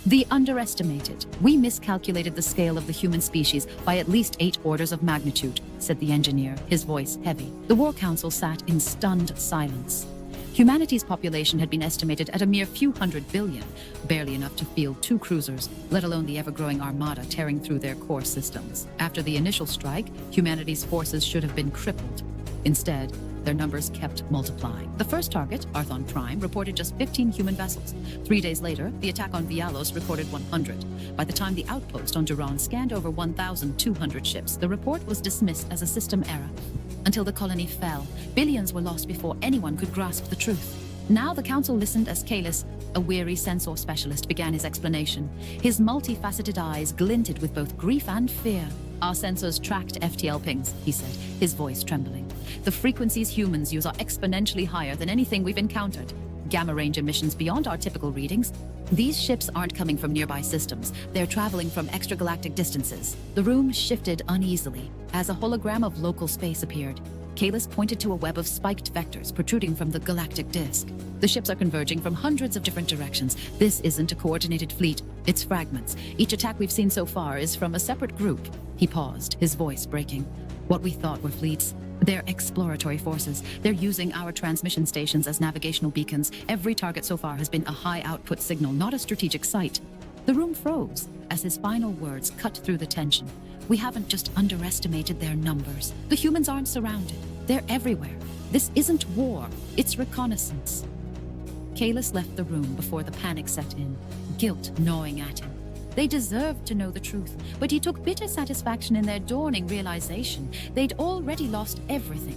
The underestimated. We miscalculated the scale of the human species by at least 8 orders of magnitude, said the engineer, his voice heavy. The War Council sat in stunned silence. Humanity's population had been estimated at a mere few hundred billion, barely enough to field 2 cruisers, let alone the ever-growing armada tearing through their core systems. After the initial strike, humanity's forces should have been crippled. Instead, their numbers kept multiplying. The first target, Arthon Prime, reported just 15 human vessels. 3 days later, the attack on Vialos recorded 100. By the time the outpost on Duran scanned over 1,200 ships, the report was dismissed as a system error. Until the colony fell, billions were lost before anyone could grasp the truth. Now the council listened as Kalis, a weary sensor specialist, began his explanation. His multifaceted eyes glinted with both grief and fear. Our sensors tracked FTL pings, he said, his voice trembling. The frequencies humans use are exponentially higher than anything we've encountered. Gamma range emissions beyond our typical readings. These ships aren't coming from nearby systems. They're traveling from extragalactic distances. The room shifted uneasily as a hologram of local space appeared. Kalis pointed to a web of spiked vectors protruding from the galactic disk. The ships are converging from hundreds of different directions. This isn't a coordinated fleet, it's fragments. Each attack we've seen so far is from a separate group. He paused, his voice breaking. What we thought were fleets, they're exploratory forces. They're using our transmission stations as navigational beacons. Every target so far has been a high-output signal, not a strategic site. The room froze as his final words cut through the tension. We haven't just underestimated their numbers. The humans aren't surrounded. They're everywhere. This isn't war, it's reconnaissance. Kalis left the room before the panic set in, guilt gnawing at him. They deserved to know the truth, but he took bitter satisfaction in their dawning realization they'd already lost everything.